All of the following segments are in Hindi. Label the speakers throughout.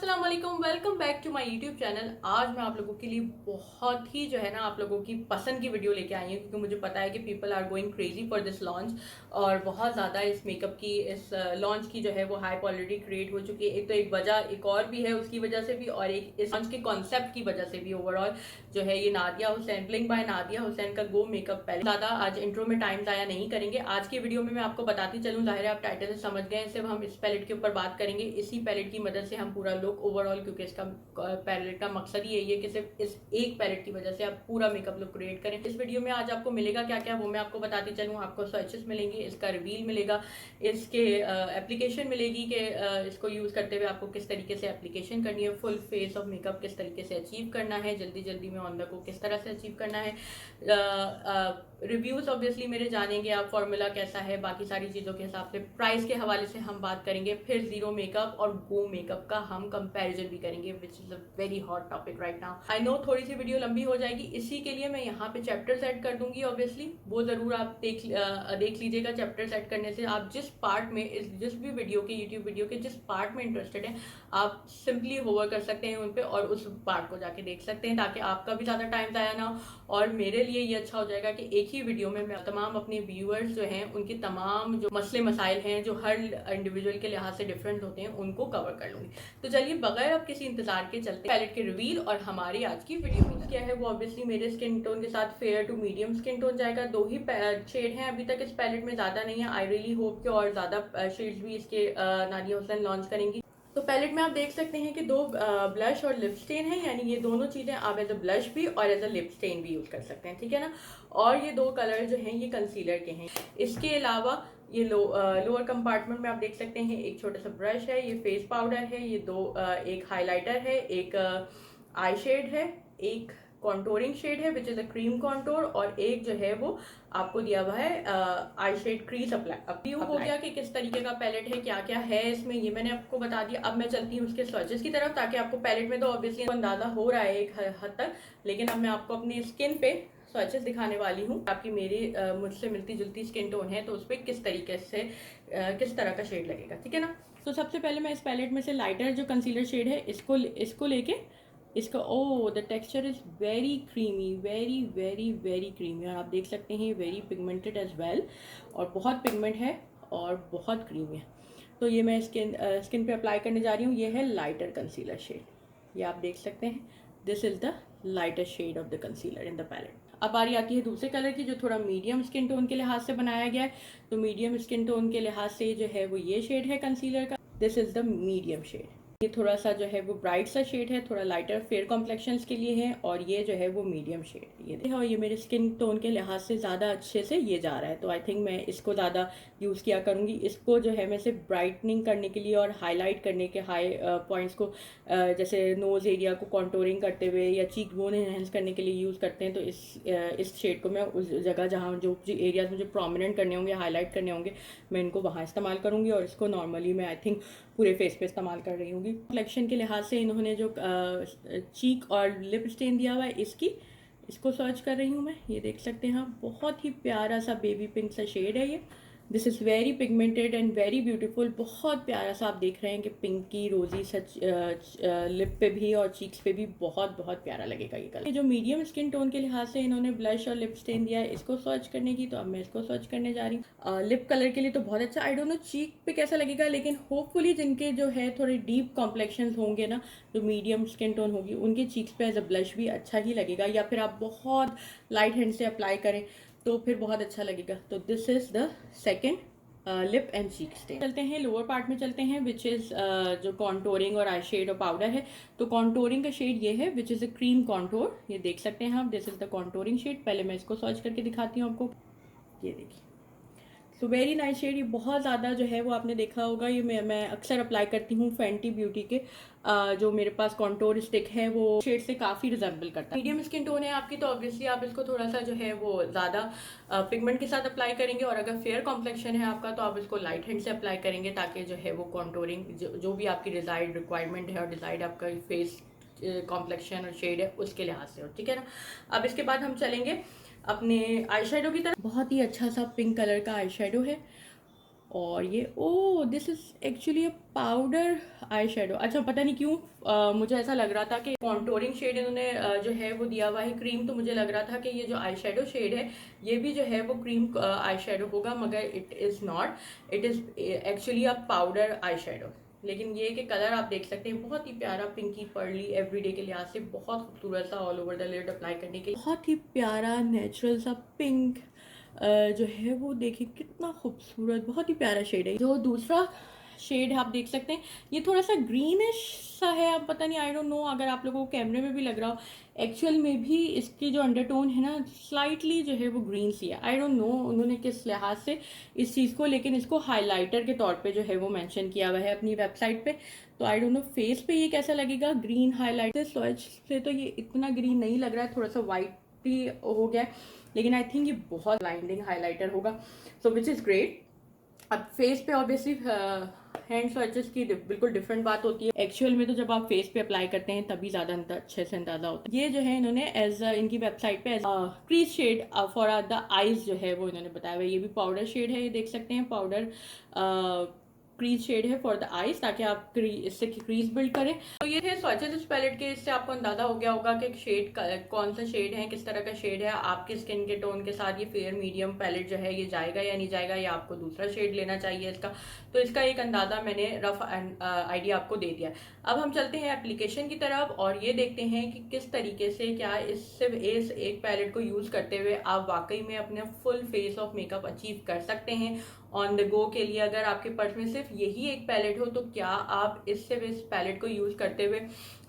Speaker 1: अस्सलाम वालेकुम, welcome back to my YouTube channel. आज मैं आप लोगों के लिए बहुत ही जो है ना आप लोगों की पसंद की वीडियो लेके आई हूँ, क्योंकि मुझे पता है कि people are going crazy for this launch. और बहुत ज़्यादा इस मेकअप की, इस लॉन्च की जो है वो हाइप ऑलरेडी क्रिएट हो चुकी है। एक तो एक वजह एक और भी है उसकी वजह से भी, और एक इस लॉन्च के कॉन्सेप्ट की वजह से भी। ओवरऑल जो है ये नादिया हुसैन, ब्लिंक बाय नादिया हुसैन का गो मेकअप पैलेट। ज़्यादा आज इंट्रो में टाइम ज़ाया नहीं करेंगे। आज की वीडियो में मैं आपको बताती चलूँ, जाहिर है आप टाइटल से समझ गए, सिर्फ हम इस पैलेट के ऊपर बात करेंगे। इसी पैलेट की मदद से हम पूरा लुक ओवरऑल, क्योंकि इसका पैलेट का मकसद ही यही है कि सिर्फ इस एक पैलेट की वजह से आप पूरा मेकअप लुक क्रिएट करें। इस वीडियो में आज आपको मिलेगा क्या क्या वो मैं आपको बताती चलूँ। आपको स्विचेस मिलेंगे, इसका रिवील मिलेगा, इसके एप्लीकेशन मिलेगी कि इसको यूज़ करते हुए आपको किस तरीके से एप्लीकेशन करनी है, फुल फेस ऑफ मेकअप किस तरीके से अचीव करना है, जल्दी जल्दी में ऑन द गो किस तरह से अचीव करना है। रिव्यूज ऑब्वियसली मेरे जानेंगे आप, फॉर्मूला कैसा है, बाकी सारी चीज़ों के हिसाब से, प्राइस के हवाले से हम बात करेंगे। फिर जीरो मेकअप और गो मेकअप का हम कंपैरिजन भी करेंगे, विच is a very hot topic right now. I know थोड़ी सी वीडियो लंबी हो जाएगी, इसी के लिए मैं यहाँ पे चैप्टर सेट कर दूंगी। ऑब्वियसली वो ज़रूर आप देख लीजिएगा। चैप्टर सेट करने से आप जिस पार्ट में, जिस भी वीडियो के, यूट्यूब वीडियो के जिस पार्ट में इंटरेस्टेड हैं, आप सिंपली होवर कर सकते हैं उन पर और उस पार्ट को जाके देख सकते हैं, ताकि आपका भी ज़्यादा टाइम ज़ाया ना हो। और मेरे लिए ये अच्छा हो जाएगा कि एक ही वीडियो में मैं तमाम अपने व्यूअर्स जो हैं उनके तमाम जो मसले मसाइल हैं, जो हर इंडिविजुअल के लिहाज से डिफरेंट होते हैं, उनको कवर कर लूंगी। तो चलिए बगैर अब किसी इंतजार के चलते पैलेट के रिवील और हमारी आज की वीडियो में क्या है वो ऑब्वियसली मेरे स्किन टोन के साथ fair to medium skin tone जाएगा। दो ही शेड हैं अभी तक इस पैलेट में, ज़्यादा नहीं है। आई रियली होप कि और ज़्यादा शेड्स भी इसके नादिया हुसैन लॉन्च करेंगी। तो पैलेट में आप देख सकते हैं कि दो ब्लश और लिप स्टेन है, यानी ये दोनों चीज़ें आप एज अ ब्लश भी और एज अ लिप स्टेन भी यूज़ कर सकते हैं, ठीक है ना। और ये दो कलर जो हैं ये कंसीलर के हैं। इसके अलावा ये लोअर कंपार्टमेंट में आप देख सकते हैं एक छोटा सा ब्रश है, ये फेस पाउडर है, ये एक हाइलाइटर है, एक आई शेड है, एक कॉन्टोरिंग शेड है which is a cream contour, और एक जो है वो आपको दिया हुआ है आई शेड क्रीज अप्लाई हो गया कि किस तरीके का पैलेट है, क्या क्या है इसमें, ये मैंने आपको बता दिया। अब मैं चलती हूँ उसके स्वचेस की तरफ, ताकि आपको पैलेट में तो ऑब्वियसली अंदाजा हो रहा है एक हद तक, लेकिन अब मैं आपको अपनी स्किन पे स्वचेस दिखाने वाली हूँ। आपकी मेरी मुझसे मिलती जुलती स्किन टोन है, तो उस पर किस तरीके से किस तरह का शेड लगेगा, ठीक है ना। तो सबसे पहले मैं इस पैलेट में से लाइटर जो कंसीलर शेड है इसको लेके इसका the texture is very creamy, very very very creamy, और आप देख सकते हैं वेरी पिगमेंटेड एज वेल, और बहुत पिगमेंट है और बहुत क्रीमी है। तो ये मैं स्किन पे अप्लाई करने जा रही हूँ। ये है लाइटर कंसीलर शेड, ये आप देख सकते हैं। This is the lighter shade of the concealer in the palette. अब बारी आती है दूसरे कलर की, जो थोड़ा मीडियम स्किन टोन के लिहाज से बनाया गया है। तो मीडियम स्किन टोन के लिहाज से जो है वो ये शेड है कंसीलर का। This is the medium shade. ये थोड़ा सा जो है वो ब्राइट सा शेड है, थोड़ा लाइटर फेयर कॉम्प्लेक्शंस के लिए है, और ये जो है वो मीडियम शेड ये है। और ये मेरे स्किन टोन के लिहाज से ज़्यादा अच्छे से ये जा रहा है, तो आई थिंक मैं इसको ज़्यादा यूज़ किया करूँगी। इसको जो है मैं सिर्फ ब्राइटनिंग करने के लिए और हाईलाइट करने के हाई पॉइंट्स को, जैसे नोज़ एरिया को कॉन्टोरिंग करते हुए या चीक बोन एनहेंस करने के लिए यूज़ करते हैं। तो इस शेड को मैं उस जगह जहाँ जो एरियाज मुझे प्रोमिनेंट करने होंगे, हाईलाइट करने होंगे, मैं इनको वहाँ इस्तेमाल करूँगी। और इसको नॉर्मली मैं आई थिंक पूरे फेस पे इस्तेमाल कर रही हूँ। कलेक्शन के लिहाज से इन्होंने जो चीक और लिप स्टेन दिया हुआ है इसको सर्च कर रही हूँ मैं। ये देख सकते हैं आप, बहुत ही प्यारा सा बेबी पिंक सा शेड है ये। This is very pigmented and very beautiful. बहुत प्यारा सा आप देख रहे हैं कि पिंकी रोजी सच लिप पे भी और चीक्स पे भी बहुत बहुत प्यारा लगेगा ये कलर। जो मीडियम स्किन टोन के लिहाज से इन्होंने ब्लश और लिप स्टेन दिया है इसको सर्च करने की, तो अब मैं इसको सर्च करने जा रही हूँ। लिप कलर के लिए तो बहुत अच्छा, आई डोंट नो चीक पे कैसा लगेगा, लेकिन होपफुली जिनके जो है थोड़े डीप कॉम्प्लेक्शन होंगे ना, जो मीडियम स्किन टोन होगी, उनके चीक्स पे एज अ ब्लश भी अच्छा ही लगेगा, या फिर आप बहुत लाइट हैंड से अप्लाई करें तो फिर बहुत अच्छा लगेगा। तो this is the second lip and cheek stain. चलते हैं लोअर पार्ट में चलते हैं, विच इज़ जो कॉन्टोरिंग और आई शेड और पाउडर है। तो कॉन्टोरिंग का शेड ये है which is a cream contour, ये देख सकते हैं आप। This is the contouring shade. पहले मैं इसको सर्च करके दिखाती हूँ आपको, ये देखिए। तो वेरी नाइस शेड। ये बहुत ज़्यादा जो है वो आपने देखा होगा, ये मैं अक्सर अप्लाई करती हूँ फैंटी ब्यूटी के जो मेरे पास कॉन्टोर स्टिक है, वो शेड से काफ़ी रिजेंबल करता है। मीडियम स्किन टोन है आपकी, तो ऑब्वियसली आप इसको थोड़ा सा जो है वो ज़्यादा पिगमेंट के साथ अप्लाई करेंगे, और अगर फेयर कॉम्प्लेक्शन है आपका तो आप इसको लाइट हैंड से अप्लाई करेंगे, ताकि जो है वो कॉन्टोरिंग जो भी आपकी डिज़ायर्ड रिक्वायरमेंट है और डिज़ायर्ड आपका फेस कॉम्प्लेक्शन और शेड है उसके लिहाज से हो, ठीक है ना। अब इसके बाद हम चलेंगे अपने आई शेडो की तरफ। बहुत ही अच्छा सा पिंक कलर का आई शेडो है, और ये oh this is actually a powder eye shadow. अच्छा पता नहीं क्यों मुझे ऐसा लग रहा था कि कॉन्टोरिंग शेड इन्होंने जो है वो दिया हुआ है क्रीम, तो मुझे लग रहा था कि ये जो आई शेडो शेड है ये भी जो है वो क्रीम आई शेडो होगा, मगर it is not, it is actually a powder eye shadow. लेकिन ये कि कलर आप देख सकते हैं बहुत ही प्यारा, पिंकी पर्ली, एवरीडे के लिहाज से बहुत खूबसूरत सा, all over the lid apply करने के लिए बहुत ही प्यारा नेचुरल सा पिंक जो है वो देखिए कितना खूबसूरत, बहुत ही प्यारा शेड है। जो दूसरा शेड है आप देख सकते हैं ये थोड़ा सा ग्रीनिश सा है, अब पता नहीं आई डोंट नो अगर आप लोगों को कैमरे में भी लग रहा हो, एक्चुअल में भी इसकी जो अंडरटोन है ना स्लाइटली जो है वो ग्रीन सी है। आई डोंट नो उन्होंने किस लिहाज से इस चीज़ को, लेकिन इसको हाईलाइटर के तौर पे जो है वो मेंशन किया हुआ है अपनी वेबसाइट पे। तो आई डोंट नो फेस पे ये कैसा लगेगा ग्रीन हाईलाइटर, स्विच से तो ये इतना ग्रीन नहीं लग रहा है, थोड़ा सा वाइट भी हो गया है, लेकिन आई थिंक ये बहुत ब्लाइंडिंग हाईलाइटर होगा, सो विच इज़ ग्रेट। अब फेस पे ऑब्वियसली हैंड स्विचेस की बिल्कुल डिफरेंट बात होती है, एक्चुअल में तो जब आप फेस पे अप्लाई करते हैं तभी ज़्यादा अच्छे से अंदाजा होता है। ये जो है इन्होंने एज इनकी वेबसाइट पे crease shade for the eyes जो है वो इन्होंने बताया हुआ है, ये भी पाउडर शेड है, ये देख सकते हैं पाउडर क्रीज शेड है फॉर द आईज, ताकि आप इससे क्रीज बिल्ड करें। तो ये थे स्वॉचेस इस पैलेट के, इससे आपको अंदाजा हो गया होगा कि शेड कौन सा शेड है, किस तरह का शेड है, आपके स्किन के टोन के साथ ये फेयर मीडियम पैलेट जो है ये जाएगा या नहीं जाएगा, या आपको दूसरा शेड लेना चाहिए इसका। तो इसका एक अंदाजा मैंने रफ आइडिया आपको दे दिया। अब हम चलते हैं एप्लीकेशन की तरफ और ये देखते हैं कि किस तरीके से क्या इससे इस एक पैलेट को यूज करते हुए आप वाकई में अपने full face of makeup achieve कर सकते हैं ऑन द गो के लिए। अगर आपके पर्स में सिर्फ यही एक पैलेट हो तो क्या आप इससे इस पैलेट को यूज करते हुए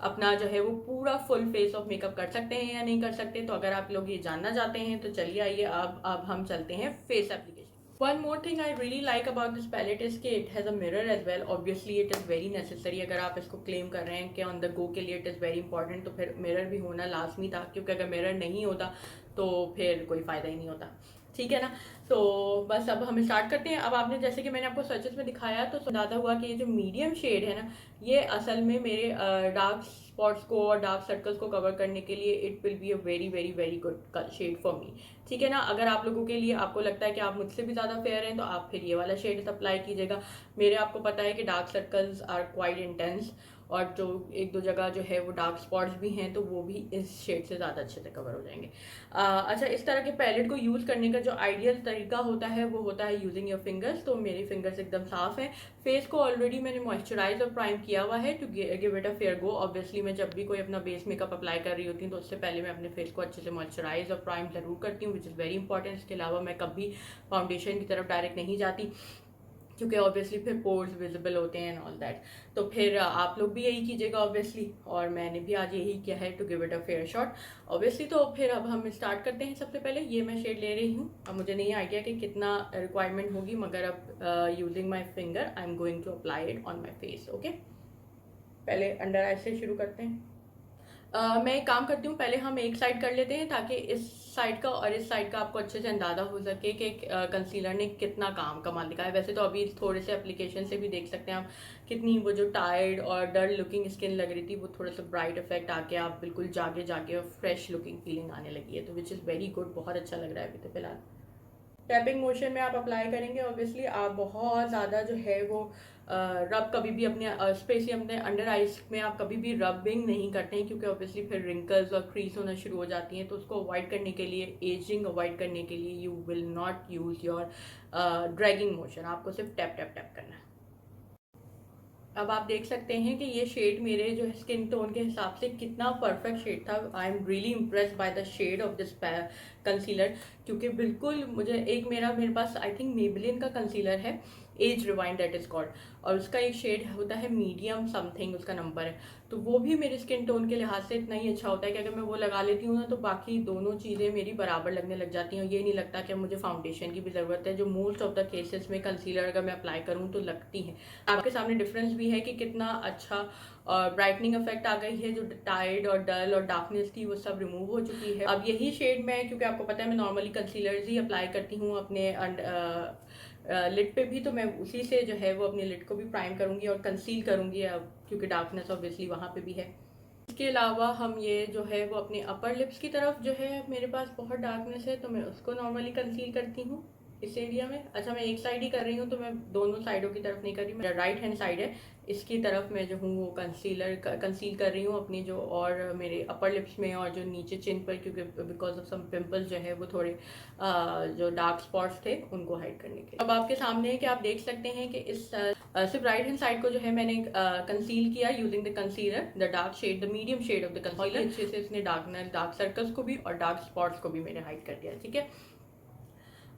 Speaker 1: अपना जो है वो पूरा फुल फेस ऑफ मेकअप कर सकते हैं या नहीं कर सकते। तो अगर आप लोग ये जानना चाहते हैं तो चलिए आइए अब हम चलते हैं face application. One more thing I really like about this palette is कि it has a mirror as well. Obviously it is very necessary, अगर आप इसको क्लेम कर रहे हैं कि on the go के लिए it is very important, तो फिर मिरर भी होना लाजमी था, क्योंकि अगर मिरर नहीं होता तो फिर कोई फ़ायदा ही नहीं होता, ठीक है ना। तो बस अब हम स्टार्ट करते हैं। अब आपने जैसे कि मैंने आपको सर्चेस में दिखाया तो अंदाजा हुआ कि ये जो मीडियम शेड है ना ये असल में मेरे डार्क स्पॉट्स को और डार्क सर्कल्स को कवर करने के लिए it will be a very very very good shade for me, ठीक है ना। अगर आप लोगों के लिए आपको लगता है कि आप मुझसे भी ज़्यादा फेयर हैं तो आप फिर ये वाला शेड अप्लाई कीजिएगा। मेरे आपको पता है कि dark circles are quite intense और जो एक दो जगह जो है वो डार्क स्पॉट्स भी हैं तो वो भी इस शेड से ज़्यादा अच्छे से कवर हो जाएंगे। अच्छा, इस तरह के पैलेट को यूज़ करने का जो आइडियल तरीका होता है वो होता है यूजिंग योर फिंगर्स। तो मेरी फिंगर्स एकदम साफ हैं, फेस को ऑलरेडी मैंने मॉइस्चराइज और प्राइम किया हुआ है to give it a fair go. Obviously मैं जब भी कोई अपना बेस मेकअप अप्लाई कर रही होती हूँ तो उससे पहले मैं अपने फेस को अच्छे से मॉइस्चराइज और प्राइम जरूर करती हूँ, विच इज़ वेरी इंपॉर्टेंट। इसके अलावा मैं कभी फाउंडेशन की तरफ डायरेक्ट नहीं जाती क्योंकि ऑब्वियसली फिर पोर्स विजिबल होते हैं एंड ऑल दैट। तो फिर आप लोग भी यही कीजिएगा ऑब्वियसली, और मैंने भी आज यही किया है to give it a fair shot obviously. तो फिर अब हम स्टार्ट करते हैं। सबसे पहले ये मैं शेड ले रही हूँ, अब मुझे नहीं आइडिया कि कितना रिक्वायरमेंट होगी, मगर अब using my finger I am going to apply it on my face. Okay, पहले अंडर आई से शुरू करते हैं। मैं एक काम करती हूँ, पहले हम एक साइड कर लेते हैं ताकि इस साइड का और इस साइड का आपको अच्छे से अंदाजा हो सके कि कंसीलर ने कितना काम कमाल दिखाया है। वैसे तो अभी थोड़े से एप्लीकेशन से भी देख सकते हैं आप कितनी वो जो टायर्ड और डल लुकिंग स्किन लग रही थी वो थोड़ा सा ब्राइट इफेक्ट आके आप बिल्कुल जागे जाके और फ्रेश लुकिंग फीलिंग आने लगी है, तो विच इज़ वेरी गुड, बहुत अच्छा लग रहा है अभी तो फिलहाल। टैपिंग मोशन में आप अप्लाई करेंगे ऑब्वियसली, आप बहुत ज़्यादा जो है वो रब कभी भी अपने स्पेशली अपने अंडर आइज में आप कभी भी रबिंग नहीं करते हैं, क्योंकि ऑब्वियसली फिर रिंकल्स और क्रीज होना शुरू हो जाती हैं। तो उसको अवॉइड करने के लिए, एजिंग अवॉइड करने के लिए you will not use your dragging motion, आपको सिर्फ टैप टैप टैप करना है। अब आप देख सकते हैं कि ये शेड मेरे जो स्किन टोन के हिसाब से कितना परफेक्ट शेड था। I am really impressed by the shade of this concealer, क्योंकि बिल्कुल मुझे मेरे पास आई थिंक मेबेलिन का कंसीलर है, age rewind that is called, और उसका एक शेड होता है मीडियम समथिंग उसका नंबर है, तो वो भी मेरे स्किन टोन के लिहाज से इतना ही अच्छा होता है कि अगर मैं वो लगा लेती हूँ ना तो बाकी दोनों चीज़ें मेरी बराबर लगने लग जाती हैं। ये नहीं लगता कि मुझे फाउंडेशन की भी ज़रूरत है, जो मोस्ट ऑफ द केसेस में कंसीलर अगर मैं अप्लाई करूँ तो लगती है। आपके सामने डिफरेंस भी है कि कितना अच्छा ब्राइटनिंग इफेक्ट आ गई है, जो टाइड और डल और डार्कनेस थी वो सब रिमूव हो चुकी है। अब यही शेड में, क्योंकि आपको पता है मैं नॉर्मली कंसीलर्स ही अप्लाई करती हूँ अपने लिड पे भी, तो मैं उसी से जो है वो अपने लिड को भी प्राइम करूँगी और कंसील करूँगी, क्योंकि डार्कनेस ऑब्वियसली वहाँ पे भी है। इसके अलावा हम ये जो है वो अपने अपर लिप्स की तरफ जो है मेरे पास बहुत डार्कनेस है तो मैं उसको नॉर्मली कंसील करती हूँ। इस एरिया में। अच्छा मैं एक साइड ही कर रही हूँ, तो मैं दोनों साइडों की तरफ नहीं कर रही, मेरा राइट हैंड साइड है, इसकी तरफ मैं जो हूँ वो कंसील कर रही हूँ अपनी जो, और मेरे अपर लिप्स में और जो नीचे चिन पर, क्योंकि बिकॉज ऑफ सम पिंपल्स जो है वो थोड़े जो डार्क स्पॉट्स थे उनको हाइड करने के लिए। अब आपके सामने है कि आप देख सकते हैं कि इस सिर्फ राइट हैंड साइड को जो है मैंने कंसील किया using the concealer, the dark shade, the medium shade of the concealer. अच्छे से इसने डार्क सर्कल्स को भी और डार्क स्पॉट्स को भी मैंने हाइड कर दिया, ठीक है।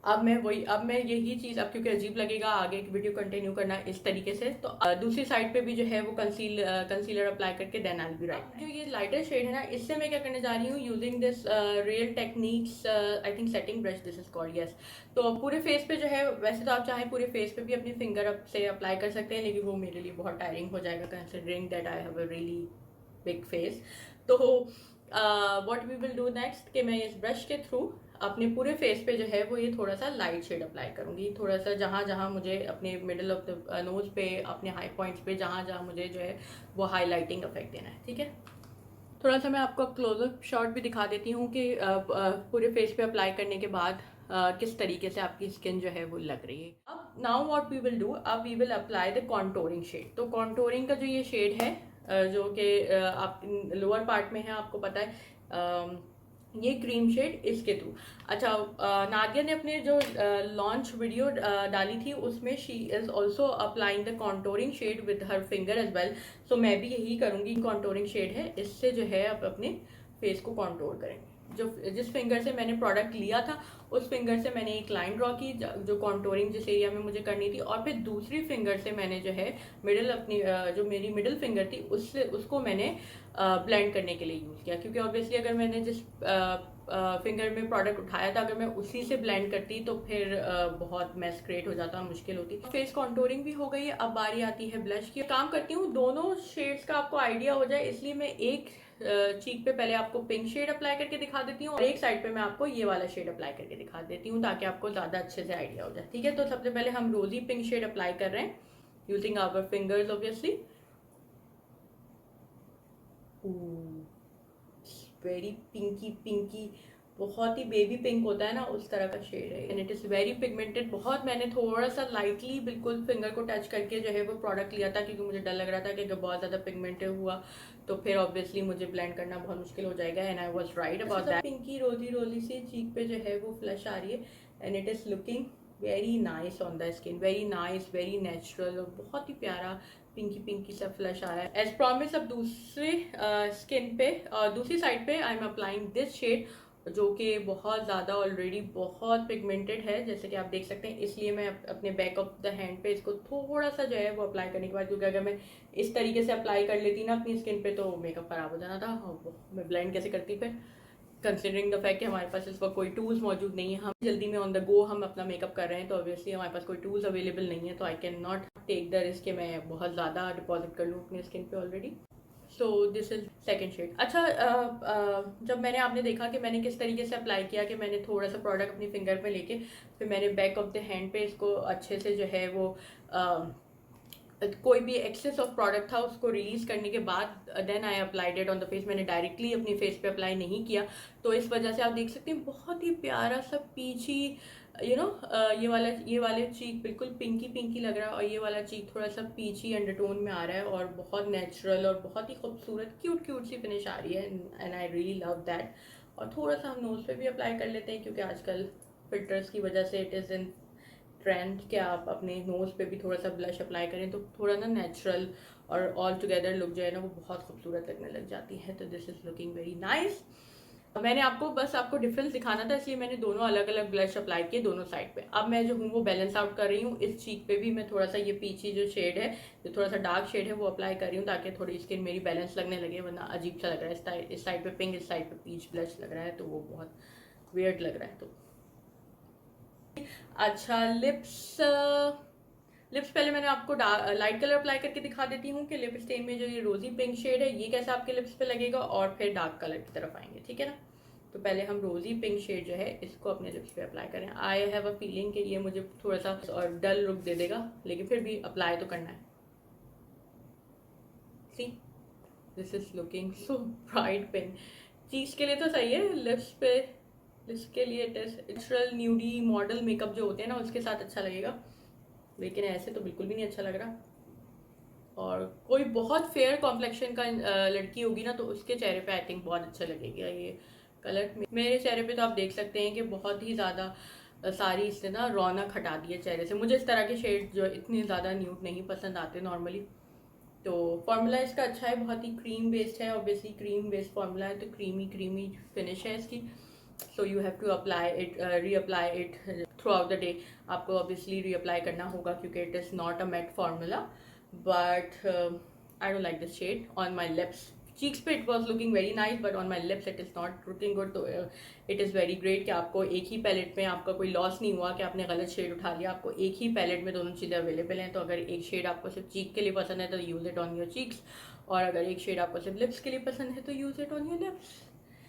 Speaker 1: अब मैं यही चीज़, अब क्योंकि अजीब लगेगा आगे वीडियो कंटिन्यू करना इस तरीके से, तो दूसरी साइड पे भी जो है वो कंसीलर अप्लाई करके then I will be right. जो ये लाइटर शेड है ना, इससे मैं क्या करने जा रही हूँ, using this real techniques I think setting brush this is called, yes. तो पूरे फेस पे जो है, वैसे तो आप चाहे पूरे फेस पे भी अपनी फिंगर अप से अप्लाई कर सकते हैं, लेकिन वो मेरे लिए बहुत टायरिंग हो जाएगा considering that I have a really big face. तो what we will do next कि मैं इस ब्रश के थ्रू अपने पूरे फेस पे जो है वो ये थोड़ा सा लाइट शेड अप्लाई करूंगी, थोड़ा सा जहाँ जहाँ मुझे अपने मिडल ऑफ द नोज पे, अपने हाई पॉइंट्स पे जहाँ जहाँ मुझे जो है वो हाईलाइटिंग इफेक्ट देना है, ठीक है। थोड़ा सा मैं आपको क्लोजअप शॉट भी दिखा देती हूँ कि पूरे फेस पे अप्लाई करने के बाद किस तरीके से आपकी स्किन जो है वो लग रही है। अब now what we will do, अब we will apply the contouring shade. तो कॉन्टोरिंग का जो ये शेड है जो कि आप लोअर पार्ट में है, आपको पता है, ये क्रीम शेड इसके थ्रू। अच्छा नादिया ने अपने जो लॉन्च वीडियो डाली थी उसमें she is also applying the contouring shade with her finger as well. So मैं भी यही करूंगी, कॉन्टोरिंग शेड है, इससे जो है आप अपने फेस को कॉन्टोर करेंगे। जो जिस फिंगर से मैंने प्रोडक्ट लिया था उस फिंगर से मैंने एक लाइन ड्रॉ की जो कॉन्टोरिंग जिस एरिया में मुझे करनी थी, और फिर दूसरी फिंगर से मैंने जो है जो मेरी मिडिल फिंगर थी उसको मैंने ब्लेंड करने के लिए यूज़ किया, क्योंकि ऑब्वियसली अगर मैंने जिस फिंगर में प्रोडक्ट उठाया था अगर मैं उसी से ब्लेंड करती तो फिर बहुत मेस क्रिएट हो जाता, मुश्किल होती। फेस कॉन्टोरिंग भी हो गई है, अब बारी आती है ब्लश की। काम करती हूँ दोनों शेड्स का आपको आइडिया हो जाए, इसलिए मैं एक चीक पे पहले आपको पिंक शेड अप्लाई करके दिखा देती हूँ और एक साइड पे मैं आपको ये वाला शेड अप्लाई करके दिखा देती हूँ, ताकि आपको ज्यादा अच्छे से आइडिया हो जाए, ठीक है। तो सबसे पहले हम रोजी पिंक शेड अप्लाई कर रहे हैं using our fingers obviously. Very pinky pinky, बहुत ही बेबी पिंक होता है ना उस तरह का शेड है, and it is very pigmented. बहुत मैंने थोड़ा सा लाइटली बिल्कुल फिंगर को टच करके जो है वो प्रोडक्ट लिया था, क्योंकि मुझे डर लग रहा था कि अगर बहुत ज़्यादा पिगमेंटेड हुआ तो फिर ऑब्वियसली मुझे ब्लेंड करना बहुत मुश्किल हो जाएगा, and I was right about that. Pinky rosy रोली सी चीक पे जो है वो फ्लश आ रही है, and it is looking very nice on the skin, very nice, very natural, और बहुत ही प्यारा पिंकी पिंकी सा फ्लश आ रहा है एज प्रॉमिस। अब दूसरे स्किन पे दूसरी साइड पे I am applying this shade, जो कि बहुत ज़्यादा ऑलरेडी बहुत पिगमेंटेड है जैसे कि आप देख सकते हैं, इसलिए मैं अपने बैक ऑफ द हैंड पे इसको थोड़ा सा जो है वो अप्लाई करने के बाद, क्योंकि अगर मैं इस तरीके से अप्लाई कर लेती ना अपनी स्किन पे तो मेकअप खराब हो जाना था, मैं ब्लेंड कैसे करती फिर, कंसिडरिंग द फैक्ट कि हमारे पास इस वक्त कोई टूल्स मौजूद नहीं है, हम जल्दी में ऑन द गो हम अपना मेकअप कर रहे हैं, तो ऑब्वियसली हमारे पास कोई टूल्स अवेलेबल नहीं है, तो I can not take the risk कि मैं बहुत ज़्यादा डिपॉजिट कर लूँ अपनी स्किन पे already. So this is second shade. अच्छा जब मैंने आपने देखा कि मैंने किस तरीके से अप्लाई किया, कि मैंने थोड़ा सा प्रोडक्ट अपनी फिंगर पे लेके फिर मैंने बैक ऑफ द हैंड पे इसको अच्छे से जो है वो कोई भी एक्सेस ऑफ प्रोडक्ट था उसको रिलीज करने के बाद then I applied it on the face, मैंने डायरेक्टली अपनी फेस पे अप्लाई नहीं किया, तो इस वजह से आप देख सकते हैं बहुत ही प्यारा सा पीछी ये वाले चीक बिल्कुल पिंकी पिंकी लग रहा है, और ये वाला चीक थोड़ा सा पीछी अंडरटोन में आ रहा है और बहुत नेचुरल और बहुत ही खूबसूरत क्यूट क्यूट सी फिनिश आ रही है, and I really love that. और थोड़ा सा हम नोज पे भी अप्लाई कर लेते हैं, क्योंकि आजकल फिल्टर्स की वजह से इट इज़ इन ट्रेंड कि आप अपने नोज पे भी थोड़ा सा ब्लश अप्लाई करें तो थोड़ा ना नेचुरल और ऑल टुगेदर लुक जो है ना वो बहुत खूबसूरत लगने लग जाती है, तो this is looking very nice. मैंने आपको डिफरेंस दिखाना था, इसलिए मैंने दोनों अलग अलग ब्लश अप्लाई किए दोनों साइड पे। अब मैं जो हूँ वो बैलेंस आउट कर रही हूँ, इस चीक पे भी मैं थोड़ा सा ये पीछी जो शेड है, जो थोड़ा सा डार्क शेड है वो अप्लाई कर रही हूँ, ताकि थोड़ी स्किन मेरी बैलेंस लगने लगे, वरना अजीब सा लग रहा है, इस साइड पे पिंक इस साइड पे पीच ब्लश लग रहा है, तो वो बहुत वियर्ड लग रहा है। तो अच्छा लिप्स पहले मैंने आपको लाइट कलर अप्लाई करके दिखा देती हूँ कि लिप स्टेन में जो ये रोजी पिंक शेड है ये कैसा आपके लिप्स पे लगेगा, और फिर डार्क कलर की तरफ आएंगे, ठीक है ना। तो पहले हम रोजी पिंक शेड जो है इसको अपने लिप्स पे अप्लाई करें। आई हैव अ फीलिंग कि ये मुझे थोड़ा सा और डल लुक दे देगा, लेकिन फिर भी अप्लाई तो करना है। See this is looking so bright pink, चीज के लिए तो सही है, लिप्स पे इसके लिए नेचुरल न्यूडी मॉडल मेकअप जो होते हैं ना उसके साथ अच्छा लगेगा, लेकिन ऐसे तो बिल्कुल भी नहीं अच्छा लग रहा। और कोई बहुत फेयर कॉम्प्लेक्शन का लड़की होगी ना तो उसके चेहरे पे आई थिंक बहुत अच्छा लगेगा ये कलर। मेरे चेहरे पे तो आप देख सकते हैं कि बहुत ही ज़्यादा सारी इसने ना रौनक हटा दी है चेहरे से। मुझे इस तरह के शेड जो इतने ज़्यादा न्यूड नहीं पसंद आते नॉर्मली। तो फॉर्मूला इसका अच्छा है, बहुत ही क्रीम बेस्ड है, ऑब्वियसली क्रीम बेस्ड फॉर्मूला है तो क्रीमी क्रीमी फिनिश है इसकी। So you have to apply it, reapply it throughout the day. आपको ऑब्वियसली रीअप्लाई करना होगा क्योंकि it is not a matte formula, but I don't like this shade on my lips. Cheeks पे it was looking very nice but on my lips it is not looking good. तो इट इज़ वेरी ग्रेट कि आपको एक ही पैलेट में आपका कोई लॉस नहीं हुआ कि आपने गलत शेड उठा लिया। आपको एक ही पैलेट में दोनों चीज़ें अवेलेबल हैं। तो अगर एक शेड आपको सिर्फ चीक के लिए पसंद है तो use it on your cheeks, और अगर एक शेड आपको सिर्फ लिप्स के लिए पसंद है तो use it on your lips.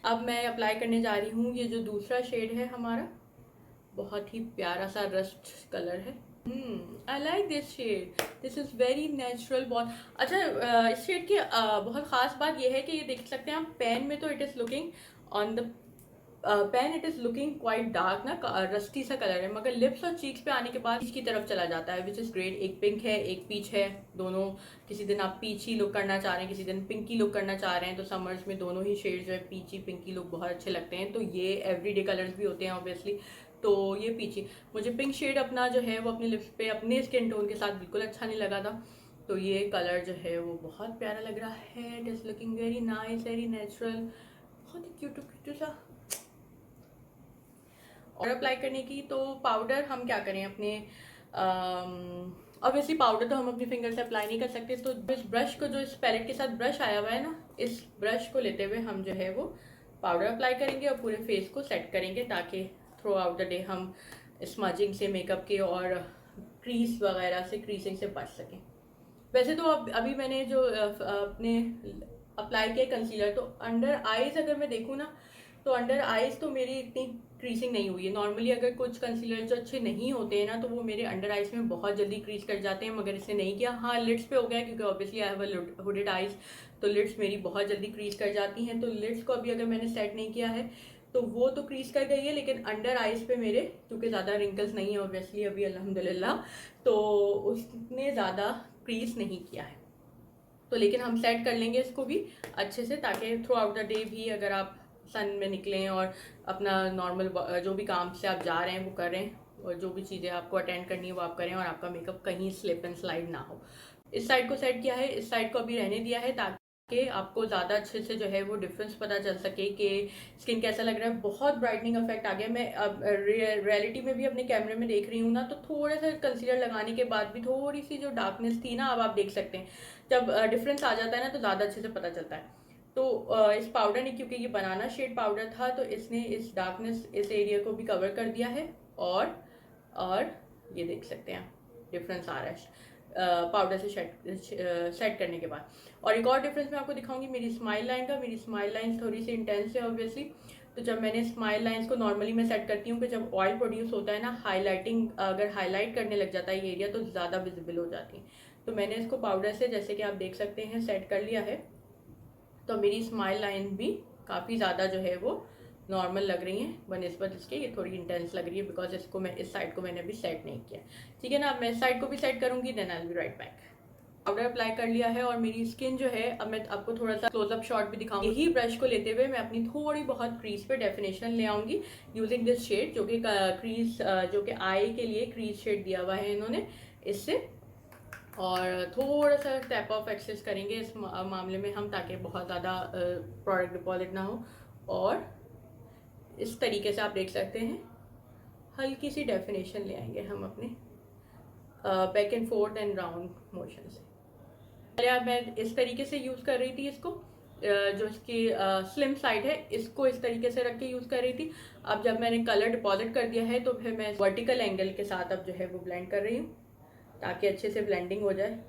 Speaker 1: अब मैं अप्लाई करने जा रही हूँ ये जो दूसरा शेड है हमारा, बहुत ही प्यारा सा रस्ट कलर है। I like this shade, this is very natural बहुत अच्छा। इस शेड की बहुत ख़ास बात यह है कि ये देख सकते हैं आप पेन में तो it is looking on the pan it is looking quite dark ना, रस्टी सा कलर है, मगर लिप्स और चीक्स पे आने के बाद पीच की तरफ चला जाता है विच इज़ ग्रेट। एक पिंक है एक पीच है, दोनों किसी दिन आप पीच ही लुक करना चाह रहे हैं, किसी दिन पिंकी लुक करना चाह रहे हैं, तो समर्स में दोनों ही शेड जो है पीची पिंकी लुक बहुत अच्छे लगते हैं। तो ये एवरीडे कलर्स भी होते हैं ऑब्वियसली। तो ये पीची, मुझे पिंक शेड अपना जो है वो अपने लिप्स पे अपने स्किन टोन के साथ बिल्कुल अच्छा नहीं लगा था। तो ये कलर जो है वो बहुत प्यारा लग रहा है। It is looking very nice, very natural, बहुत ही क्यूट क्यूट सा। और अप्लाई करने की तो पाउडर हम क्या करें अपने, ऑब्वियसली पाउडर तो हम अपनी फिंगर से अप्लाई नहीं कर सकते। तो इस ब्रश को, जो इस पैलेट के साथ ब्रश आया हुआ है ना, इस ब्रश को लेते हुए हम जो है वो पाउडर अप्लाई करेंगे और पूरे फेस को सेट करेंगे ताकि थ्रू आउट द डे हम स्मजिंग से, मेकअप के और क्रीज वगैरह से, क्रीजिंग से बच सकें। वैसे तो अभी मैंने जो अपने अप्लाई किया कंसीलर, तो अंडर आईज अगर मैं देखूँ ना तो अंडर आईज तो मेरी इतनी क्रीजिंग नहीं हुई है। नॉर्मली अगर कुछ कंसीलर जो अच्छे नहीं होते हैं ना तो वो मेरे अंडर आईज में बहुत जल्दी क्रीज कर जाते हैं, मगर इसने नहीं किया। हाँ, लिड्स पे हो गया क्योंकि obviously I have a hooded eyes, तो लिड्स मेरी बहुत जल्दी क्रीज कर जाती हैं। तो लिड्स को अभी अगर मैंने सेट नहीं किया है तो वो तो क्रीज कर गई है, लेकिन अंडर आईज पे मेरे क्योंकि ज़्यादा रिंकल्स नहीं है ऑब्वियसली अभी अल्हम्दुलिल्लाह, तो उसने ज़्यादा क्रीज नहीं किया है। तो लेकिन हम सेट कर लेंगे इसको भी अच्छे से ताकि थ्रू आउट द डे भी अगर आप सन में निकलें और अपना नॉर्मल जो भी काम से आप जा रहे हैं वो करें, और जो भी चीज़ें आपको अटेंड करनी है वो आप करें, और आपका मेकअप कहीं स्लिप एंड स्लाइड ना हो। इस साइड को सेट किया है, इस साइड को अभी रहने दिया है ताकि आपको ज़्यादा अच्छे से जो है वो डिफरेंस पता चल सके कि स्किन कैसा लग रहा है। बहुत ब्राइटनिंग इफेक्ट आ गया। मैं अब रियलिटी में भी अपने कैमरे में देख रही हूँ ना, तो थोड़ा सा कंसीलर लगाने के बाद भी थोड़ी सी जो डार्कनेस थी ना, अब आप देख सकते हैं जब डिफरेंस आ जाता है ना तो ज़्यादा अच्छे से पता चलता है। तो इस पाउडर ने, क्योंकि ये बनाना शेड पाउडर था, तो इसने इस डार्कनेस, इस एरिया को भी कवर कर दिया है। और ये देख सकते हैं डिफरेंस आ रहा है पाउडर से सेट करने के बाद। और एक और डिफरेंस मैं आपको दिखाऊंगी मेरी स्माइल लाइन का। मेरी स्माइल लाइन थोड़ी सी इंटेंस है ऑब्वियसली। तो जब मैंने स्माइल लाइंस को नॉर्मली मैं सेट करती हूँ कि जब ऑयल प्रोड्यूस होता है ना, हाईलाइटिंग अगर हाईलाइट करने लग जाता है ये एरिया तो ज़्यादा विजिबल हो जाती है। तो मैंने इसको पाउडर से, जैसे कि आप देख सकते हैं, सेट कर लिया है। तो मेरी स्माइल लाइन भी काफ़ी ज़्यादा जो है वो नॉर्मल लग रही है बनस्बत इसके। ये थोड़ी इंटेंस लग रही है बिकॉज इसको मैं, इस साइड को मैंने अभी सेट नहीं किया। ठीक है ना, अब मैं इस साइड को भी सेट करूँगी, then I will be right back. Powder apply कर लिया है और मेरी स्किन जो है, अब मैं आपको थोड़ा सा क्लोजअप शॉट भी दिखाऊंगी। यही ब्रश को लेते हुए मैं अपनी थोड़ी बहुत क्रीज पे डेफिनेशन ले आऊंगी यूजिंग दिस शेड, जो कि क्रीज, जो कि आई के लिए क्रीज शेड दिया हुआ है इन्होंने इससे। और थोड़ा सा टैप ऑफ एक्सेस करेंगे इस मामले में हम, ताकि बहुत ज़्यादा प्रोडक्ट डिपॉजिट ना हो। और इस तरीके से आप देख सकते हैं हल्की सी डेफिनेशन ले आएंगे हम अपने back and fourth and round motion से। पहले अब मैं इस तरीके से यूज़ कर रही थी इसको, जो इसकी स्लिम साइड है इसको इस तरीके से रख के यूज़ कर रही थी। अब जब मैंने कलर डिपॉजिट कर दिया है तो फिर मैं वर्टिकल एंगल के साथ अब जो है वो ब्लेंड कर रही हूँ ताकि अच्छे से ब्लेंडिंग हो जाए।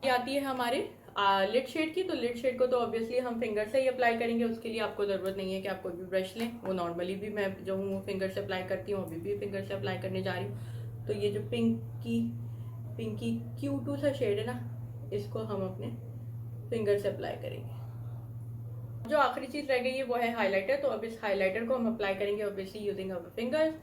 Speaker 1: ये आती है हमारे लिड शेड की। तो लिड शेड को तो ऑब्वियसली हम फिंगर से ही अप्लाई करेंगे, उसके लिए आपको ज़रूरत नहीं है कि आप कोई भी ब्रश लें। वो नॉर्मली भी मैं जो हूँ वो फिंगर से अप्लाई करती हूँ, अभी भी फिंगर से अप्लाई करने जा रही हूँ। तो ये जो पिंकी Q2 सा शेड है ना, इसको हम अपने फिंगर से अप्लाई करेंगे। जो आखिरी चीज़ रह गई है वो है हाइलाइटर। तो अब इस हाइलाइटर को हम अप्लाई करेंगे ऑब्वियसली यूजिंग अवर फिंगर्स।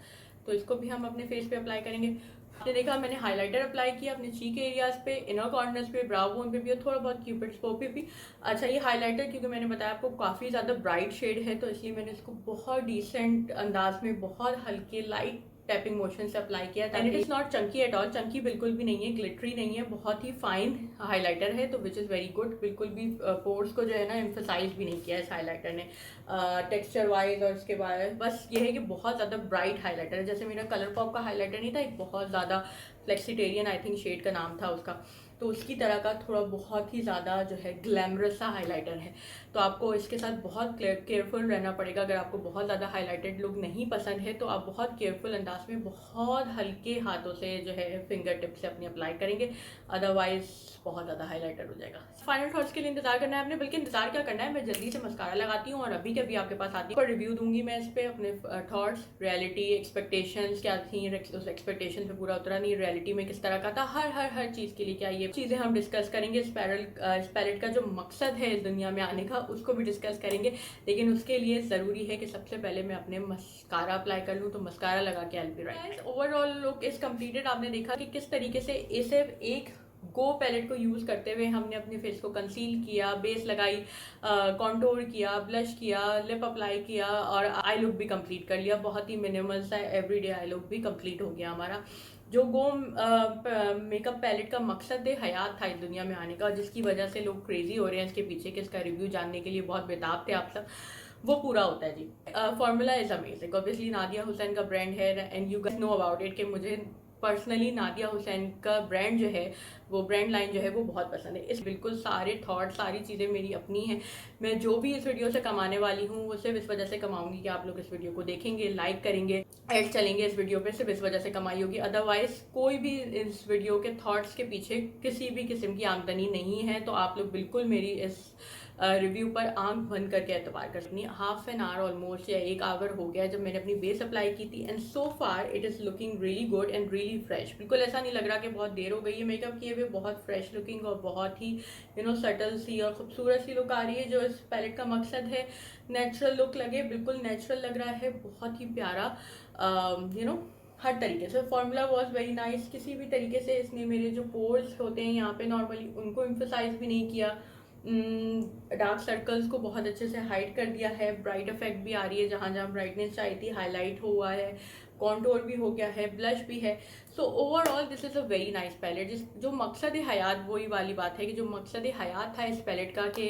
Speaker 1: तो इसको भी हम अपने फेस पे अप्लाई करेंगे। आपने देखा मैंने हाइलाइटर अप्लाई किया अपने चीक एरियाज पे, इनर कॉर्नर्स पे, ब्राउ बोन पे भी और थोड़ा बहुत क्यूपिड्स बो पे भी। अच्छा, ये हाइलाइटर क्योंकि मैंने बताया आपको काफ़ी ज़्यादा ब्राइट शेड है तो इसलिए मैंने इसको बहुत डिसेंट अंदाज में बहुत हल्के लाइट टैपिंग मोशन से अप्लाई किया। And it is not Chunky at all, Chunky बिल्कुल भी नहीं है, ग्लिटरी नहीं है, बहुत ही फाइन हाइलाइटर है तो विच इज़ वेरी गुड। बिल्कुल भी पोर्स को जो है ना एम्फसाइज भी नहीं किया इस हाइलाइटर ने टेक्सचर वाइज। और इसके बाद बस ये है कि बहुत ज़्यादा ब्राइट हाइलाइटर है, जैसे मेरा कलर पॉप का हाइलाइटर नहीं था एक बहुत ज़्यादा फ्लेक्सिटेरियन आई थिंक शेड का नाम था उसका, तो उसकी तरह का थोड़ा बहुत ही ज़्यादा जो है ग्लैमरस सा हाइलाइटर है। तो आपको इसके साथ बहुत केयरफुल रहना पड़ेगा। अगर आपको बहुत ज़्यादा हाइलाइटेड लुक नहीं पसंद है तो आप बहुत केयरफुल अंदाज में बहुत हल्के हाथों से जो है फिंगर टिप से अपनी अप्लाई करेंगे, अदरवाइज बहुत ज़्यादा हाइलाइटर हो जाएगा। फाइनल थॉट्स के लिए इंतजार करना है आपने, बल्कि इंतजार क्या करना है, मैं जल्दी से मस्कारा लगाती हूँ और अभी के अभी आपके पास आती हूँ और रिव्यू दूंगी मैं इस पर अपने थॉट्स, रियलिटी, एक्सपेक्टेशंस क्या थी, उस एक्सपेक्टेशन पे पूरा उतरा नहीं, रियलिटी में किस तरह का था, हर चीज़ के लिए क्या ये चीज़ें हम डिस्कस करेंगे। इस पैलेट का जो मकसद है इस दुनिया में आने का उसको भी डिस्कस करेंगे, लेकिन उसके लिए ज़रूरी है कि सबसे पहले मैं अपने मस्कारा अप्लाई कर लूँ। तो मस्कारा लगा के आई will be right. Overall look is completed. आपने देखा कि किस तरीके से इसे एक गो पैलेट को यूज़ करते हुए हमने अपने फेस को कंसील किया, बेस लगाई, कॉन्टोर किया, ब्लश किया, लिप अप्लाई किया और आई लुक भी कंप्लीट कर लिया। बहुत ही मिनिमल सा एवरीडे आई लुक भी कंप्लीट हो गया हमारा। जो गो मेकअप पैलेट का मकसद है हयात था इस दुनिया में आने का, जिसकी वजह से लोग क्रेजी हो रहे हैं इसके पीछे कि इसका रिव्यू जानने के लिए बहुत बेताब थे आप सब, वो पूरा होता है जी। Formula is amazing. Obviously Nadia Hussain का ब्रांड है and you guys know about it कि मुझे पर्सनली नादिया हुसैन का ब्रांड जो है वो ब्रांड लाइन जो है वो बहुत पसंद है। इस बिल्कुल सारे थॉट सारी चीज़ें मेरी अपनी हैं। मैं जो भी इस वीडियो से कमाने वाली हूँ वो सिर्फ इस वजह से कमाऊंगी कि आप लोग इस वीडियो को देखेंगे, लाइक करेंगे, ऐड चलेंगे इस वीडियो पे, सिर्फ इस वजह से कमाई होगी। अदरवाइज कोई भी इस वीडियो के थॉट्स के पीछे किसी भी किस्म की आमदनी नहीं है। तो आप लोग बिल्कुल मेरी इस रिव्यू पर आंख बंद करके एतबार कर सकती। हाफ एन आवर ऑलमोस्ट या 1 आवर हो गया जब मैंने अपनी बेस अप्लाई की थी and so far it is looking really good and really fresh. बिल्कुल ऐसा नहीं लग रहा कि बहुत देर हो गई है मेकअप किए हुए, बहुत फ्रेश लुकिंग और बहुत ही सटल सी और खूबसूरत सी लुक आ रही है। जो इस पैलेट का मकसद है नेचुरल लुक लगे, बिल्कुल नेचुरल लग रहा है, बहुत ही प्यारा हर तरीके से। Formula was very nice. किसी भी तरीके से इसने मेरे जो पोर्स होते हैं यहाँ पे नॉर्मली उनको एम्फसाइज भी नहीं किया, डार्क सर्कल्स को बहुत अच्छे से हाइड कर दिया है, ब्राइट इफेक्ट भी आ रही है जहाँ जहाँ ब्राइटनेस चाहिए थी, हाईलाइट हुआ है, कॉन्टोर भी हो गया है, ब्लश भी है। So overall this is a very nice palette. जो मकसद हयात वही वाली बात है कि जो मकसद हयात था इस पैलेट का कि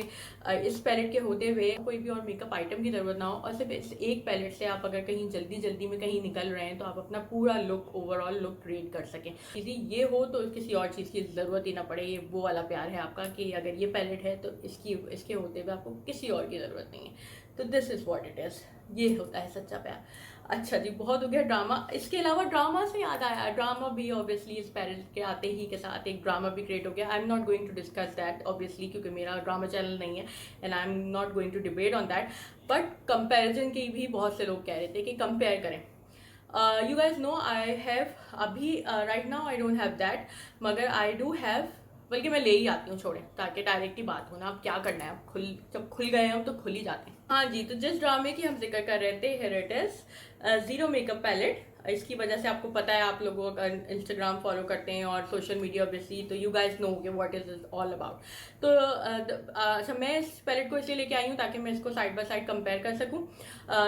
Speaker 1: इस पैलेट के होते हुए कोई भी और मेकअप आइटम की ज़रूरत ना हो और सिर्फ इस एक पैलेट से आप अगर कहीं जल्दी में कहीं निकल रहे हैं तो आप अपना पूरा लुक ओवरऑल लुक क्रिएट कर सकें। यदि ये हो तो किसी और चीज़ की ज़रूरत ही ना पड़े। ये वो वाला प्यार है आपका कि अगर ये पैलेट है तो इसके होते हुए आपको किसी और की ज़रूरत नहीं है। तो this is what it is. ये होता है सच्चा प्यार। अच्छा जी, बहुत हो गया ड्रामा। इसके अलावा ड्रामा से याद आया, ड्रामा भी ऑब्वियसली इस पैलेट के आते ही के साथ एक ड्रामा भी क्रिएट हो गया। I am not going to discuss that obviously क्योंकि मेरा ड्रामा चैनल नहीं है and I am not going to debate on that. But comparison की भी बहुत से लोग कह रहे थे कि कंपेयर करें। You guys know I have अभी right now I don't have that, मगर आई डू हैव, बल्कि मैं ले ही आती हूँ, छोड़ें ताकि डायरेक्ट ही बात हो ना। अब क्या करना है, अब जब खुल गए हम तो खुल ही जाते हैं। हाँ जी, तो जिस ड्रामे की हम जिक्र कर रहे थे, here it is zero makeup palette. इसकी वजह से आपको पता है, आप लोगों का इंस्टाग्राम फॉलो करते हैं और सोशल मीडिया ऑब्वियसली, तो यू गाइज नो के व्हाट इज ऑल अबाउट। तो अच्छा, मैं इस पैलेट को इसलिए लेके आई हूँ ताकि मैं इसको साइड बाय साइड कंपेयर कर सकूँ।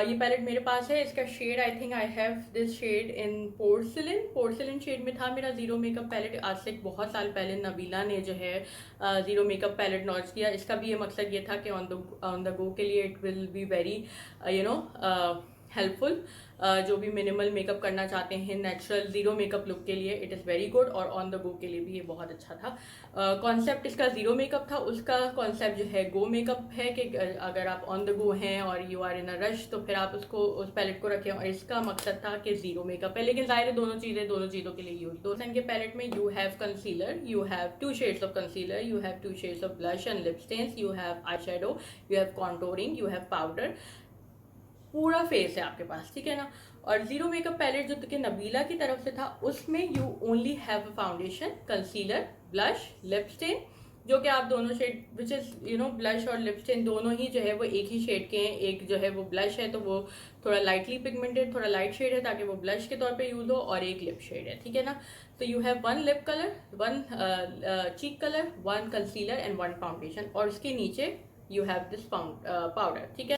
Speaker 1: ये पैलेट मेरे पास है, इसका shade I think I have this shade in porcelain shade में था मेरा जीरो मेकअप पैलेट। आज से बहुत साल पहले नबीला ने जो है जीरो मेकअप पैलेट लॉन्च किया। इसका भी ये मकसद ये था कि ऑन द गो के लिए it will be very helpful. जो भी मिनिमल मेकअप करना चाहते हैं नेचुरल जीरो मेकअप लुक के लिए इट इज़ वेरी गुड, और ऑन द गो के लिए भी ये बहुत अच्छा था। कॉन्सेप्ट इसका जीरो मेकअप था, उसका कॉन्सेप्ट जो है गो मेकअप है कि अगर आप ऑन द गो हैं और you are in a rush तो फिर आप उस पैलेट को रखें, और इसका मकसद था कि जीरो मेकअप है। लेकिन जाहिर है दोनों चीज़ों के लिए यूज। दो के पैलेट में you have concealer, you have 2 shades of concealer, you have 2 shades of blush and lip stains, you have eye shadow, you have contouring, you have powder, पूरा फेस है आपके पास, ठीक है ना। और जीरो मेकअप पैलेट जो कि नबीला की तरफ से था उसमें you only have foundation, concealer, blush, lip stain, जो कि आप दोनों शेड विच इज़ ब्लश और लिपस्टिक दोनों ही जो है वो एक ही शेड के हैं। एक जो है वो ब्लश है तो वो थोड़ा लाइटली पिगमेंटेड, थोड़ा लाइट शेड है ताकि वो ब्लश के तौर पे यूज़ हो, और एक लिप शेड है, ठीक है ना। तो you have one lip colour, one cheek colour, one concealer and one foundation, और उसके नीचे यू हैव दिस पाउडर, ठीक है।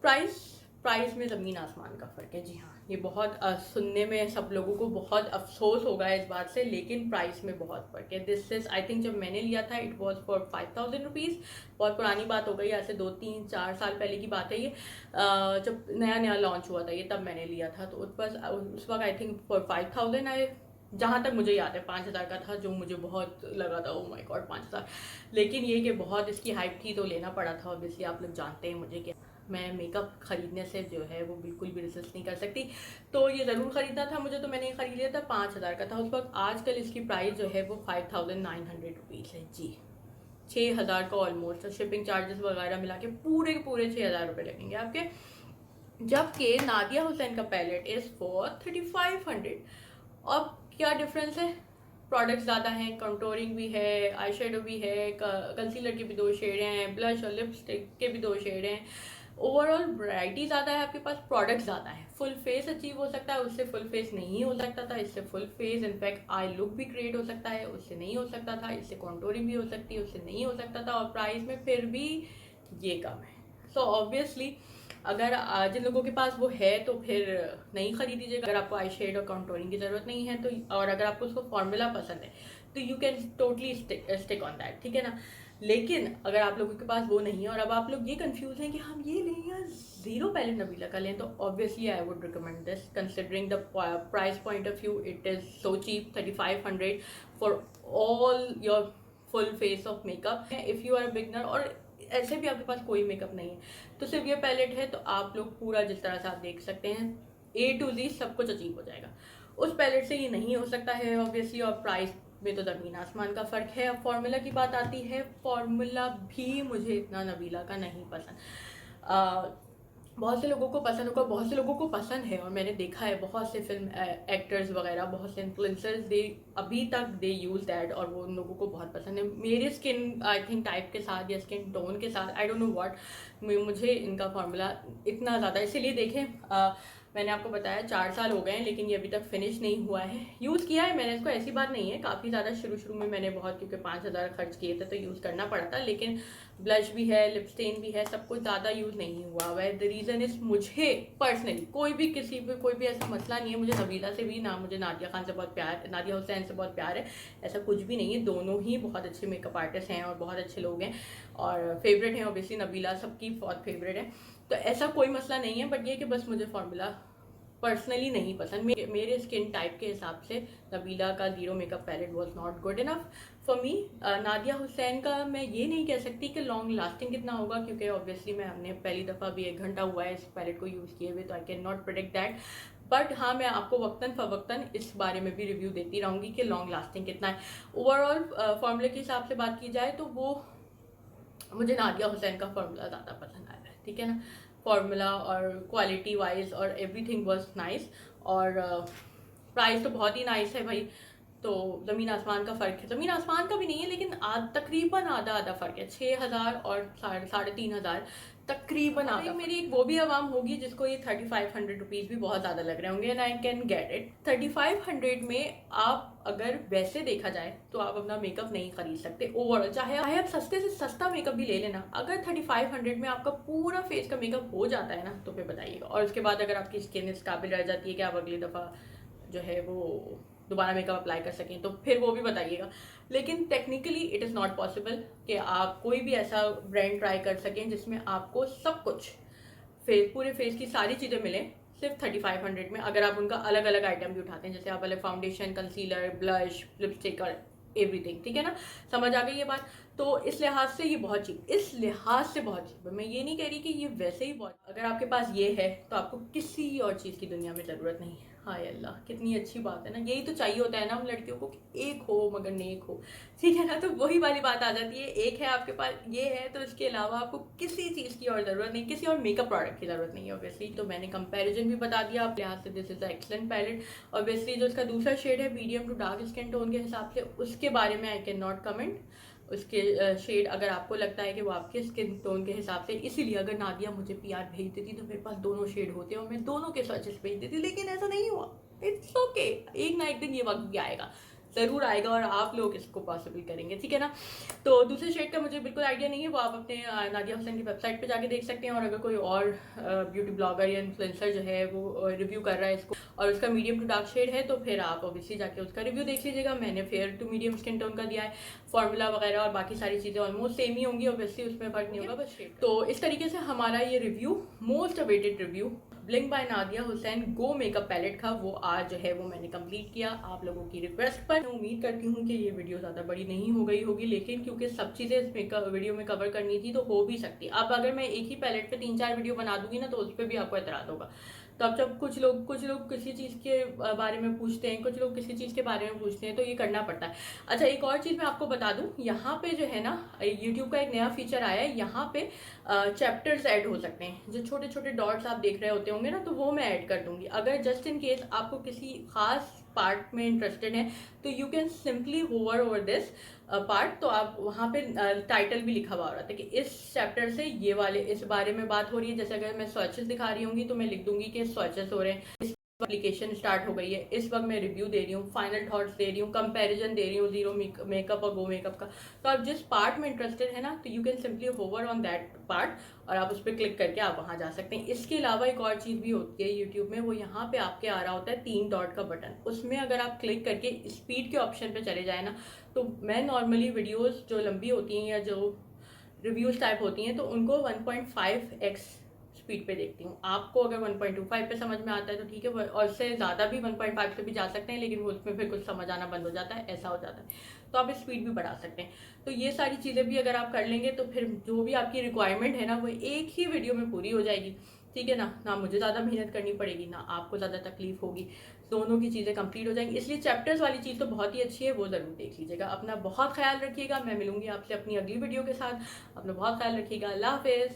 Speaker 1: प्राइस में ज़मीन आसमान का फ़र्क है, जी हाँ। ये बहुत सुनने में सब लोगों को बहुत अफसोस होगा इस बात से, लेकिन प्राइस में बहुत फ़र्क है। दिस इज़ आई थिंक जब मैंने लिया था इट वॉज फॉर 5000 रुपीज़। बहुत पुरानी बात हो गई, ऐसे 2-3-4 साल पहले की बात है ये। जब नया नया लॉन्च हुआ था ये, तब मैंने लिया था। तो उस वक्त आई थिंक फॉर 5000 आए, जहाँ तक मुझे याद है 5000 का था, जो मुझे बहुत लगा था, ओ माय गॉड 5000। लेकिन ये कि बहुत इसकी हाइप थी तो लेना पड़ा था। ऑब्वियसली आप लोग जानते हैं मुझे कि मैं मेकअप खरीदने से जो है वो बिल्कुल भी रेजिस्ट नहीं कर सकती, तो ये ज़रूर ख़रीदना था मुझे, तो मैंने ये ख़रीद लिया था। 5000 का था उस वक्त। आजकल इसकी प्राइस जो है वो 5900 रुपीज़ है जी। 6000 का ऑलमोस्ट, शिपिंग चार्जेस वगैरह मिला के पूरे 6000 रुपये लगेंगे आपके। जबकि नादिया हुसैन का पैलेट इज़ फॉर 3500। अब क्या डिफरेंस है? प्रोडक्ट्स ज़्यादा हैं, कंटोरिंग भी है, आई शेडो भी है, कंसीलर के भी 2 शेड हैं, ब्लश और लिपस्टिक के भी 2 शेड हैं। ओवरऑल वैरायटी ज़्यादा है आपके पास, प्रोडक्ट ज़्यादा है। फुल फेस अचीव हो सकता है, उससे फुल फेस नहीं हो सकता था, इससे full face in fact I look भी क्रिएट हो सकता है, उससे नहीं हो सकता था। इससे कंटोरिंग भी हो सकती है, उससे नहीं हो सकता था। और प्राइस में फिर भी ये कम है। सो ऑब्वियसली अगर जिन लोगों के पास वो है तो फिर नहीं खरीदीजिएगा। अगर आपको आई शेड और कंटोरिंग की ज़रूरत नहीं है तो, और अगर आपको उसको फॉर्मूला पसंद है तो you can totally stick on that, ठीक है ना। लेकिन अगर आप लोगों के पास वो नहीं है और अब आप लोग ये कंफ्यूज हैं कि हम ये लें या ज़ीरो पैलेट नबीला का लें, तो obviously I would recommend this considering the price point of view. It is so cheap, 3500 for all your full face of makeup. If you are a beginner और ऐसे भी आपके पास कोई मेकअप नहीं है तो सिर्फ ये पैलेट है, तो आप लोग पूरा जिस तरह से आप देख सकते हैं A to Z सब कुछ अचीव हो जाएगा। उस पैलेट से ये नहीं हो सकता है ऑब्वियसली, और प्राइस में तो ज़मीन आसमान का फ़र्क है। अब फार्मूला की बात आती है, फार्मूला भी मुझे इतना नबीला का नहीं पसंद। बहुत से लोगों को पसंद होगा, बहुत से लोगों को पसंद है, और मैंने देखा है बहुत से फिल्म एक्टर्स वगैरह, बहुत से इन्फ्लुएंसर्स दे अभी तक दे यूज़ दैट, और वो उन लोगों को बहुत पसंद है। मेरे स्किन आई थिंक टाइप के साथ या स्किन टोन के साथ, आई डोंट नो व्हाट, मुझे इनका फार्मूला इतना ज़्यादा, इसीलिए देखें मैंने आपको बताया 4 साल हो गए हैं लेकिन ये अभी तक फिनिश नहीं हुआ है। यूज़ किया है मैंने इसको, ऐसी बात नहीं है, काफ़ी ज़्यादा शुरू में मैंने बहुत, क्योंकि 5000 खर्च किए थे तो यूज़ करना पड़ा था। लेकिन ब्लश भी है, लिपस्टेन भी है, सब कुछ ज़्यादा यूज़ नहीं हुआ हुआ है। द रीज़न इज़ मुझे पर्सनली कोई भी ऐसा मसला नहीं है। मुझे नबीला से भी ना, मुझे नादिया खान से बहुत प्यार, नादिया हुसैन से बहुत प्यार है, ऐसा कुछ भी नहीं है। दोनों ही बहुत अच्छे मेकअप आर्टिस्ट हैं और बहुत अच्छे लोग हैं, और फेवरेट हैं ऑब्वियसली। नबीला सबकी बहुत फेवरेट है, तो ऐसा कोई मसला नहीं है। बट ये कि बस मुझे फार्मूला पर्सनली नहीं पसंद। मेरे स्किन टाइप के हिसाब से नबीला का zero makeup palette was not good enough for me. Nadia Hussain का मैं ये नहीं कह सकती कि लॉन्ग लास्टिंग कितना होगा, क्योंकि ऑब्वियसली हमने पहली दफ़ा भी 1 घंटा हुआ है इस पैलेट को यूज़ किए हुए, तो I can not predict that. But हाँ, मैं आपको वक्तन फ़वक्तन इस बारे में भी रिव्यू देती रहूँगी कि लॉन्ग लास्टिंग कितना है। ओवरऑल फार्मूले के हिसाब से बात की जाए तो वो मुझे नादिया हुसैन का फार्मूला ज़्यादा पसंद आया है, ठीक है ना। फार्मूला और क्वालिटी वाइज और एवरीथिंग वाज नाइस, और प्राइस तो बहुत ही नाइस है भाई। तो ज़मीन आसमान का फ़र्क है, ज़मीन आसमान का भी नहीं है लेकिन तकरीबन आधा फ़र्क है। 6000 और 3500 तकरीबन आधा। मेरी एक वो भी आवाम होगी जिसको ये 3500 रुपीज़ भी बहुत ज़्यादा लग रहे होंगे, and I can get it. 3500 में आप अगर वैसे देखा जाए तो आप अपना मेकअप नहीं खरीद सकते ओवरऑल, चाहे आप सस्ते से सस्ता मेकअप भी ले लेना। अगर 3500 में आपका पूरा फेस का मेकअप हो जाता है ना, तो फिर बताइएगा। और उसके बाद अगर आपकी स्किन इस काबिल रह जाती है कि आप अगली दफ़ा जो है वो दोबारा मेकअप अप्लाई कर सकें, तो फिर वो भी बताइएगा। लेकिन technically it is not possible कि आप कोई भी ऐसा ब्रांड ट्राई कर सकें जिसमें आपको सब कुछ पूरे फेस की सारी चीज़ें मिलें सिर्फ 3500 में, अगर आप उनका अलग अलग आइटम भी उठाते हैं, जैसे आप अलग फाउंडेशन, कंसीलर, ब्लश, लिपस्टिक और एवरीथिंग, ठीक है ना। समझ आ गई ये बात। तो इस लिहाज से ये बहुत चीप, इस लिहाज से बहुत चीप है। मैं ये नहीं कह रही कि ये वैसे ही बहुत, अगर आपके पास ये है तो आपको किसी और चीज़ की दुनिया में ज़रूरत नहीं है। हाय अल्लाह, कितनी अच्छी बात है ना। यही तो चाहिए होता है ना हम लड़कियों को, कि एक हो मगर नेक हो, ठीक है ना। तो वही वाली बात आ जाती है, एक है आपके पास, ये है, तो इसके अलावा आपको किसी चीज़ की और ज़रूरत नहीं, किसी और मेकअप प्रोडक्ट की ज़रूरत नहीं है ऑब्वियसली। तो मैंने कंपैरिजन भी बता दिया आप लिहाज से, this is the excellent palette. Obviously जो इसका दूसरा शेड है medium to dark skin tone के हिसाब से, उसके बारे में आई कैन नॉट कमेंट। उसके शेड अगर आपको लगता है कि वो आपके स्किन टोन के हिसाब से, इसीलिए अगर नादिया मुझे PR भेज देती तो मेरे पास दोनों शेड होते और मैं दोनों के स्वैचेस भेज देती, लेकिन ऐसा नहीं हुआ। इट्स ओके, एक ना एक दिन ये वक्त भी आएगा, ज़रूर आएगा और आप लोग इसको पॉसिबल करेंगे, ठीक है ना। तो दूसरे शेड का मुझे बिल्कुल आइडिया नहीं है, वो आप अपने नादिया हुसैन की वेबसाइट पे जाके देख सकते हैं। और अगर कोई और ब्यूटी ब्लॉगर या इन्फ्लुएंसर जो है वो रिव्यू कर रहा है इसको और उसका मीडियम टू डार्क शेड है, तो फिर आप ऑब्वियसली जाके उसका रिव्यू देख लीजिएगा। मैंने fair to medium skin tone का दिया है, फॉर्मूला वगैरह और बाकी सारी चीज़ें ऑलमोस्ट सेम ही होंगी, ऑब्वियसली उसमें फर्क नहीं होगा, बस शेड। तो इस तरीके से हमारा ये review, most awaited review blink by Nadia Hussain go makeup palette का, वो आज जो है वो मैंने कंप्लीट किया आप लोगों की रिक्वेस्ट पर। मैं उम्मीद करती हूँ कि ये वीडियो ज़्यादा बड़ी नहीं हो गई होगी, लेकिन क्योंकि सब चीज़ें इस मेकअप वीडियो में कवर करनी थी तो हो भी सकती। अब अगर मैं एक ही पैलेट पे 3-4 वीडियो बना दूंगी ना, तो उस पर भी आपको एतराज़ होगा। तो अब जब कुछ लोग किसी चीज़ के बारे में पूछते हैं, कुछ लोग किसी चीज़ के बारे में पूछते हैं, तो ये करना पड़ता है। अच्छा, एक और चीज़ मैं आपको बता दूं, यहाँ पे जो है ना यूट्यूब का एक नया फीचर आया है, यहाँ पे चैप्टर्स ऐड हो सकते हैं। जो छोटे छोटे डॉट्स आप देख रहे होते होंगे ना, तो वो मैं ऐड कर दूंगी। अगर जस्ट इन केस आपको किसी खास पार्ट में इंटरेस्टेड है तो you can simply hover over this part, तो आप वहाँ पे टाइटल भी लिखा हुआ हो रहा था कि इस चैप्टर से ये वाले इस बारे में बात हो रही है। जैसे अगर मैं स्वैचेस दिखा रही होंगी तो मैं लिख दूंगी कि स्वैचेस हो रहे हैं, एप्लीकेशन स्टार्ट हो गई है, इस वक्त मैं रिव्यू दे रही हूँ, फाइनल थॉट्स दे रही हूँ, कंपैरिजन दे रही हूँ जीरो मेकअप और गो मेकअप का। तो आप जिस पार्ट में इंटरेस्टेड है ना, तो you can simply hover on that part और आप उस पर क्लिक करके आप वहाँ जा सकते हैं। इसके अलावा एक और चीज़ भी होती है यूट्यूब में, वो यहाँ पे आपके आ रहा होता है 3 डॉट का बटन, उसमें अगर आप क्लिक करके स्पीड के ऑप्शन पे चले जाए ना, तो मैं नॉर्मली वीडियोज़ जो लंबी होती हैं या जो रिव्यूज़ टाइप होती हैं तो उनको 1.5x स्पीड पे देखती हूँ। आपको अगर 1.25 पे समझ में आता है तो ठीक है, और उससे ज़्यादा भी 1.5 से भी जा सकते हैं, लेकिन वो उसमें फिर कुछ समझ आना बंद हो जाता है, ऐसा हो जाता है। तो आप स्पीड भी बढ़ा सकते हैं। तो ये सारी चीज़ें भी अगर आप कर लेंगे तो फिर जो भी आपकी रिक्वायरमेंट है ना, वो एक ही वीडियो में पूरी हो जाएगी, ठीक है ना मुझे ज़्यादा मेहनत करनी पड़ेगी, ना आपको ज़्यादा तकलीफ होगी, दोनों की चीज़ें कंप्लीट हो जाएंगी। इसलिए चैप्टर्स वाली चीज़ तो बहुत ही अच्छी है, वो ज़रूर देख लीजिएगा। अपना बहुत ख्याल रखिएगा, मैं मिलूंगी आपसे अपनी अगली वीडियो के साथ। अपना बहुत ख्याल रखिएगा, अल्लाह हाफिज़।